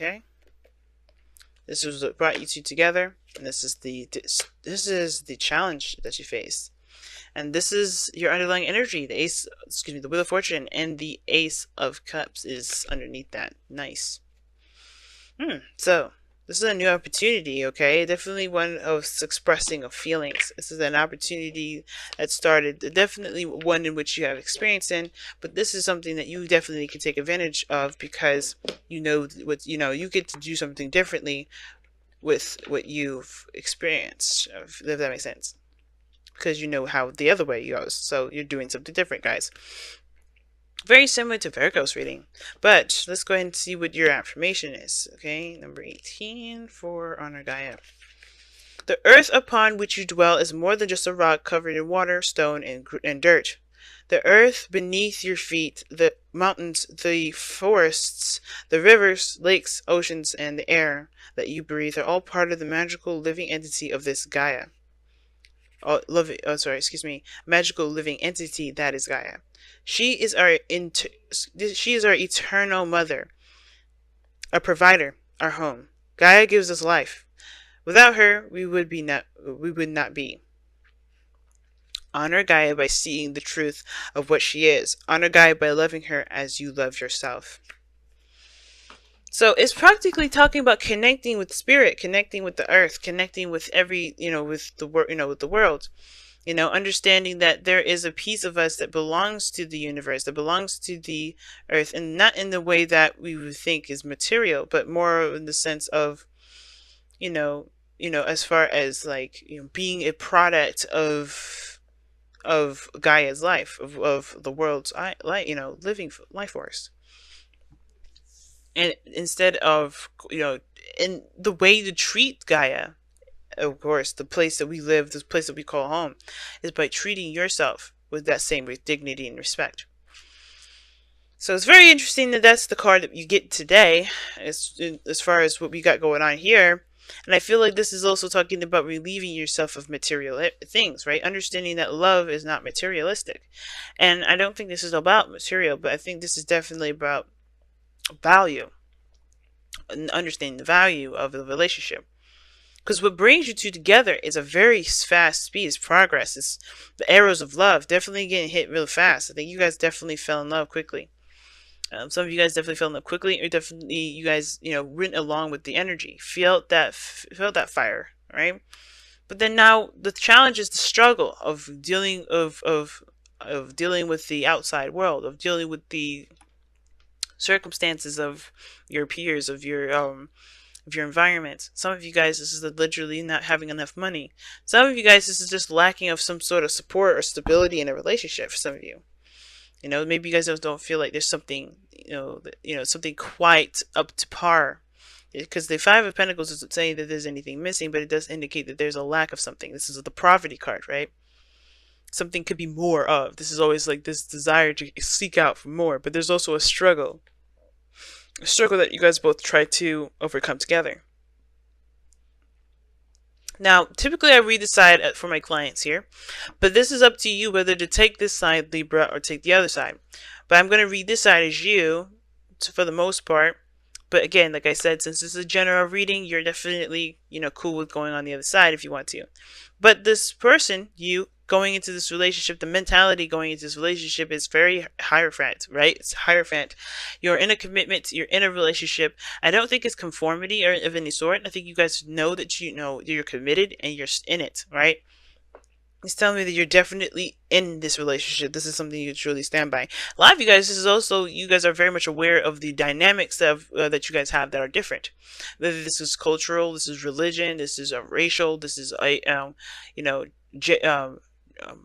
Okay, this is what brought you two together, and this is the challenge that you face, and this is your underlying energy. The ace, excuse me, the Wheel of Fortune, and the Ace of Cups is underneath that. Nice. So this is a new opportunity, okay? Definitely one of expressing of feelings. This is an opportunity that started, definitely one in which you have experience in, but this is something that you definitely can take advantage of because you know what, you get to do something differently with what you've experienced, if that makes sense. Because you know how the other way goes, so you're doing something different, guys. Very similar to Virgo's reading. But let's go ahead and see what your affirmation is. Okay, number 18 for Honor Gaia. The earth upon which you dwell is more than just a rock covered in water, stone, and dirt. The earth beneath your feet, the mountains, the forests, the rivers, lakes, oceans, and the air that you breathe are all part of the magical living entity of this Gaia. Magical living entity that is Gaia. She is our eternal mother, our provider, our home. Gaia gives us life. Without her, we would not be. Honor Gaia by seeing the truth of what she is. Honor Gaia by loving her as you love yourself. So it's practically talking about connecting with spirit, connecting with the earth, connecting with with the world. Understanding that there is a piece of us that belongs to the universe, that belongs to the earth, and not in the way that we would think is material, but more in the sense of, as far as like, being a product of Gaia's life, of the world's living life force. And instead of, in the way to treat Gaia, of course, the place that we live, this place that we call home, is by treating yourself with that same dignity and respect. So it's very interesting that that's the card that you get today, as far as what we got going on here. And I feel like this is also talking about relieving yourself of material things, right? Understanding that love is not materialistic. And I don't think this is about material, but I think this is definitely about value, and understanding the value of the relationship. Because what brings you two together is a very fast speed. It's progress. It's the arrows of love definitely getting hit real fast. I think you guys definitely fell in love quickly. Some of you guys definitely fell in love quickly, or definitely you guys, went along with the energy, felt that fire, right? But then now the challenge is the struggle of dealing dealing with the outside world, of dealing with the circumstances of your peers, of your environment. Some of you guys, this is literally not having enough money. Some of you guys, this is just lacking of some sort of support or stability in a relationship. For some of you, maybe you guys don't feel like there's something, something quite up to par. Because the Five of Pentacles isn't saying that there's anything missing, but it does indicate that there's a lack of something. This is the poverty card, right? Something could be more of. This is always like this desire to seek out for more, but there's also a struggle. A struggle that you guys both try to overcome together. Now, typically I read the side for my clients here, but this is up to you whether to take this side, Libra, or take the other side. But I'm going to read this side as you, for the most part. But again, like I said, since this is a general reading, you're definitely, cool with going on the other side if you want to. But this person, you, going into this relationship, the mentality going into this relationship is very Hierophant, right? It's Hierophant. You're in a commitment, you're in a relationship. I don't think it's conformity or of any sort. I think you guys know that you're committed and you're in it, right? It's telling me that you're definitely in this relationship. This is something you truly stand by. A lot of you guys, this is also, you guys are very much aware of the dynamics of that you guys have that are different. Whether this is cultural, this is religion, this is racial, this is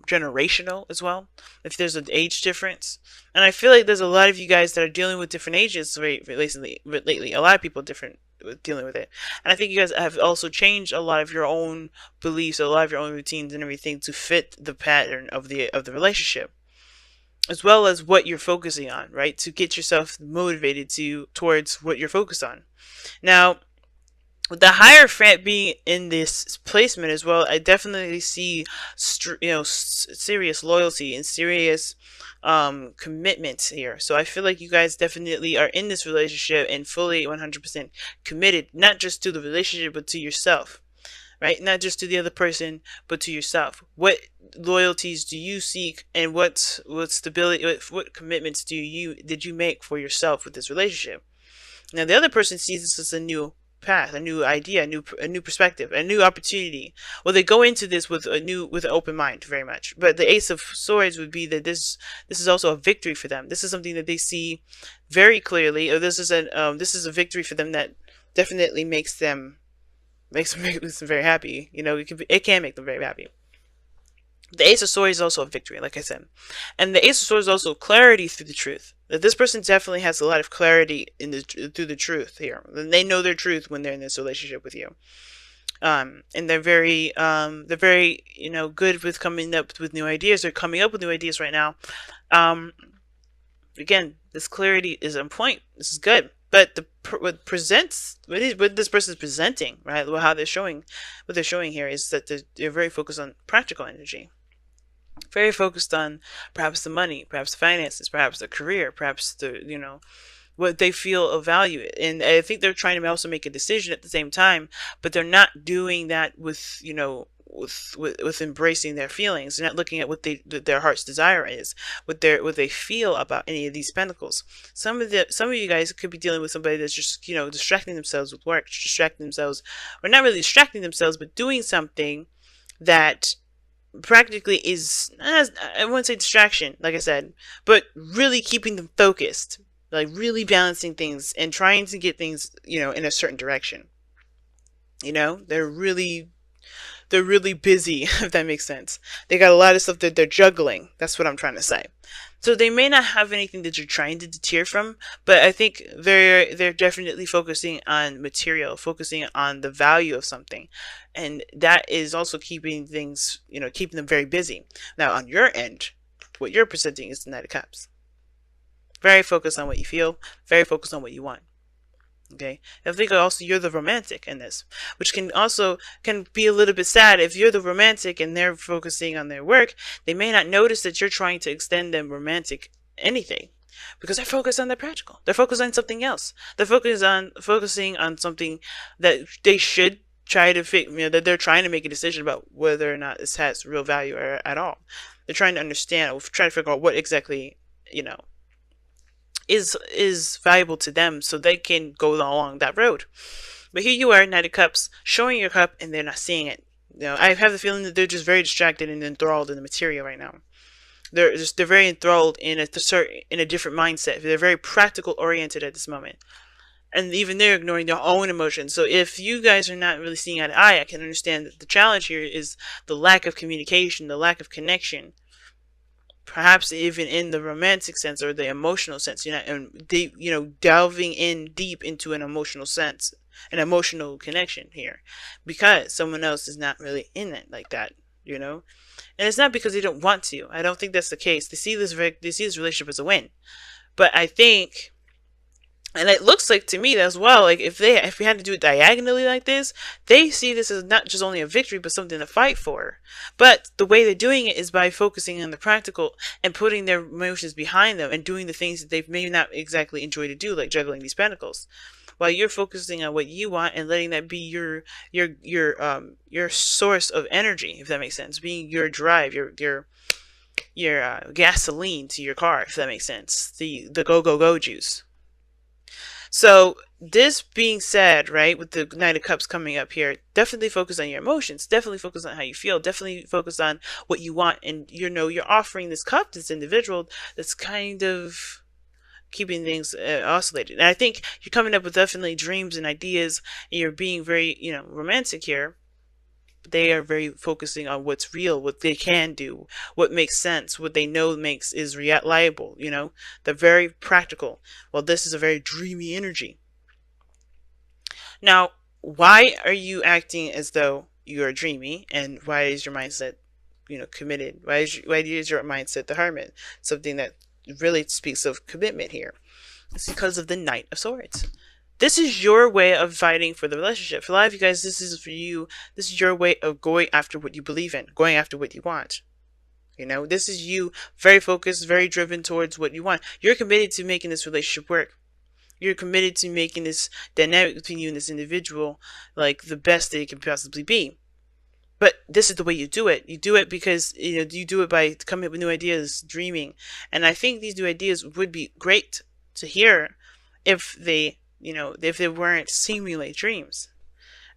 generational as well, if there's an age difference. And I feel like there's a lot of you guys that are dealing with different ages lately. A lot of people different with dealing with it, and I think you guys have also changed a lot of your own beliefs, a lot of your own routines and everything to fit the pattern of the relationship, as well as what you're focusing on, right? To get yourself motivated towards what you're focused on. Now, With the Hierophant being in this placement as well, I definitely see, serious loyalty and serious commitments here. So I feel like you guys definitely are in this relationship and fully 100% committed, not just to the relationship, but to yourself, right? Not just to the other person, but to yourself. What loyalties do you seek, and what stability, what commitments did you make for yourself with this relationship? Now, the other person sees this as a new path, a new idea, a new perspective, a new opportunity. Well, they go into this with with an open mind, very much. But the Ace of Swords would be that this is also a victory for them. This is something that they see very clearly, or this is a victory for them that definitely makes them very happy. It can make them very happy. The Ace of Swords is also a victory, like I said. And the Ace of Swords is also clarity through the truth. That this person definitely has a lot of clarity through the truth here. And they know their truth when they're in this relationship with you. And they're very good with coming up with new ideas. They're coming up with new ideas right now. Again, this clarity is on point. This is good. But what this person is presenting, right? What they're showing here is that they're very focused on practical energy. Very focused on perhaps the money, perhaps the finances, perhaps the career, perhaps what they feel of value. And I think they're trying to also make a decision at the same time, but they're not doing that with with embracing their feelings. They're not looking at what their heart's desire is, what they feel about any of these pentacles. Some of you guys could be dealing with somebody that's just distracting themselves with work, distracting themselves, or not really distracting themselves, but doing something that practically is, I wouldn't say distraction, like I said, but really keeping them focused, like really balancing things and trying to get things in a certain direction. They're really busy, if that makes sense. They got a lot of stuff that they're juggling. That's what I'm trying to say. So they may not have anything that you're trying to deter from, but I think they're definitely focusing on material, focusing on the value of something. And that is also keeping things, keeping them very busy. Now, on your end, what you're presenting is the Knight of Cups. Very focused on what you feel, very focused on what you want. Okay, I think also you're the romantic in this, which can be a little bit sad. If you're the romantic and they're focusing on their work, they may not notice that you're trying to extend them romantic anything, because they're focused on the practical. They're focused on something else. They're focusing on something that they should try to that they're trying to make a decision about whether or not this has real value or at all. They're trying to understand, or trying to figure out what exactly is valuable to them, so they can go along that road. But here you are, Knight of Cups, showing your cup, and they're not seeing it. I have the feeling that they're just very distracted and enthralled in the material right now. They're very enthralled in a different mindset. They're very practical oriented at this moment, and even they're ignoring their own emotions. So if you guys are not really seeing eye to eye, I can understand that the challenge here is the lack of communication, the lack of connection. Perhaps even in the romantic sense or the emotional sense, delving in deep into an emotional sense, an emotional connection here, because someone else is not really in it like that, and it's not because they don't want to. I don't think that's the case. They see this relationship as a win, but I think, and it looks like to me as well, like if we had to do it diagonally like this, they see this as not just only a victory, but something to fight for. But the way they're doing it is by focusing on the practical and putting their emotions behind them and doing the things that they may not exactly enjoy to do, like juggling these pentacles. While you're focusing on what you want and letting that be your source of energy, if that makes sense, being your drive, your gasoline to your car, if that makes sense, the go juice. So this being said, right, with the Knight of Cups coming up here, definitely focus on your emotions, definitely focus on how you feel, definitely focus on what you want, and you're offering this cup, this individual that's kind of keeping things oscillated. And I think you're coming up with definitely dreams and ideas, and you're being very, romantic here. They are very focusing on what's real, what they can do, what makes sense, what they know is reliable. They're very practical. Well, this is a very dreamy energy. Now, why are you acting as though you are dreamy, and why is your mindset, committed? Why is your mindset the hermit? Something that really speaks of commitment here. It's because of the Knight of Swords. This is your way of fighting for the relationship. For a lot of you guys, this is for you. This is your way of going after what you believe in, going after what you want. You know, this is you very focused, very driven towards what you want. You're committed to making this relationship work. You're committed to making this dynamic between you and this individual like the best that it can possibly be. But this is the way you do it. You do it because you do it by coming up with new ideas, dreaming. And I think these new ideas would be great to hear if they weren't seemingly dreams.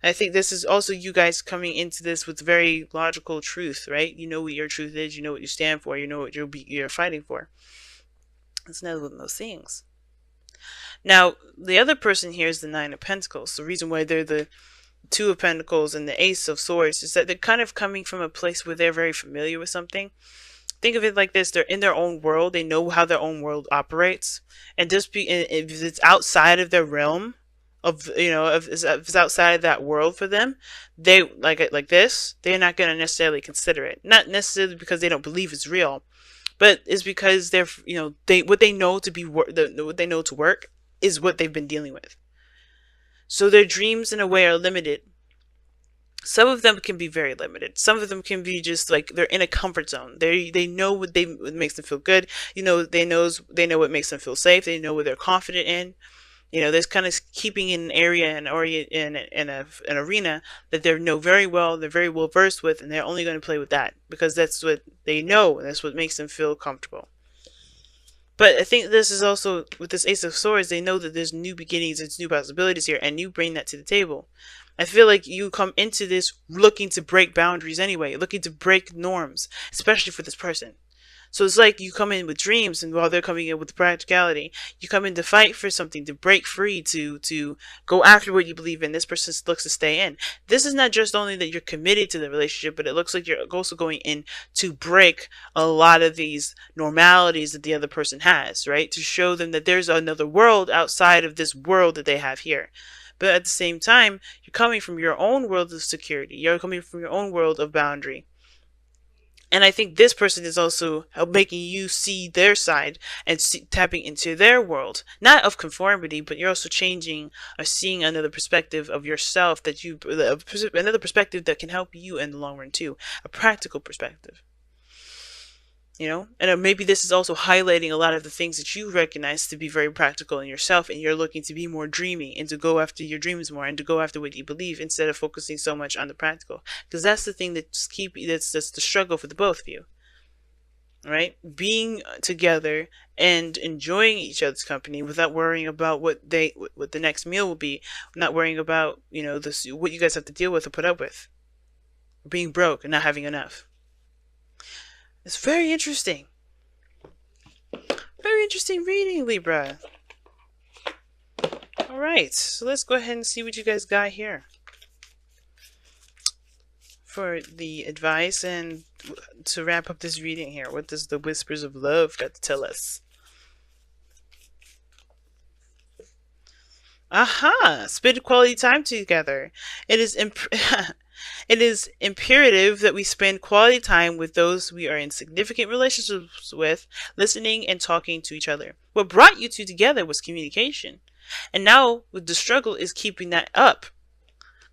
I think this is also you guys coming into this with very logical truth, right? You know what your truth is, you know what you stand for, you know what you're fighting for. It's another one of those things. Now, the other person here is the Nine of Pentacles. The reason why they're the Two of Pentacles and the Ace of Swords is that they're kind of coming from a place where they're very familiar with something. Think of it like this: they're in their own world. They know how their own world operates, and if it's outside of their realm, if it's outside of that world for them, they like this. They're not going to necessarily consider it. Not necessarily because they don't believe it's real, but it's because they're what they know to be what they know to work is what they've been dealing with. So their dreams in a way are limited. Some of them can be very limited. Some of them can be just like they're in a comfort zone. They know what makes them feel good. They know what makes them feel safe. They know what they're confident in. There's kind of keeping in an area and an arena that they know very well. They're very well versed with, and they're only going to play with that because that's what they know. And that's what makes them feel comfortable. But I think this is also, with this Ace of Swords, they know that there's new beginnings, there's new possibilities here, and you bring that to the table. I feel like you come into this looking to break boundaries anyway, looking to break norms, especially for this person. So it's like you come in with dreams, and while they're coming in with practicality, you come in to fight for something, to break free, to go after what you believe in. This person looks to stay in. This is not just only that you're committed to the relationship, but it looks like you're also going in to break a lot of these normalities that the other person has, right? To show them that there's another world outside of this world that they have here. But at the same time, you're coming from your own world of security. You're coming from your own world of boundary. And I think this person is also making you see their side and tapping into their world, not of conformity, but you're also changing or seeing another perspective of yourself another perspective that can help you in the long run too, a practical perspective. And maybe this is also highlighting a lot of the things that you recognize to be very practical in yourself, and you're looking to be more dreamy and to go after your dreams more and to go after what you believe instead of focusing so much on the practical, because that's the thing that's the struggle for the both of you, right? Being together and enjoying each other's company without worrying about what the next meal will be, not worrying about what you guys have to deal with or put up with, being broke and not having enough. It's very interesting. Very interesting reading, Libra. Alright, so let's go ahead and see what you guys got here for the advice and to wrap up this reading here. What does the Whispers of Love got to tell us? Aha! Spend quality time together. It is It is imperative that we spend quality time with those we are in significant relationships with, listening and talking to each other. What brought you two together was communication. And now the struggle is keeping that up.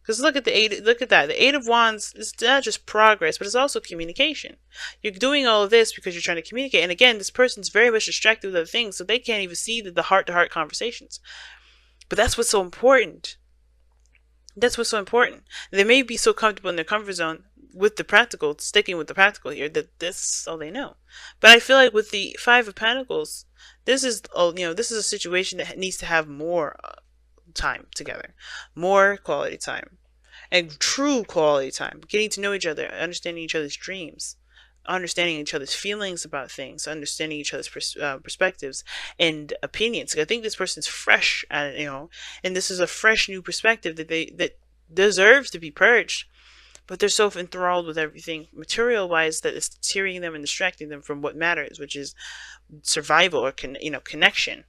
Because look at that. The Eight of Wands is not just progress, but it's also communication. You're doing all of this because you're trying to communicate. And again, this person's very much distracted with other things, so they can't even see the heart-to-heart conversations. But that's what's so important. That's what's so important. They may be so comfortable in their comfort zone with the practical, sticking with the practical here, that that's all they know. But I feel like with the Five of Pentacles, this is a situation that needs to have more time together, more quality time, and true quality time, getting to know each other, understanding each other's dreams, understanding each other's feelings about things, understanding each other's perspectives and opinions. I think this person's fresh at it, and this is a fresh new perspective that deserves to be purged, but they're so enthralled with everything material wise that it's tearing them and distracting them from what matters, which is survival or connection.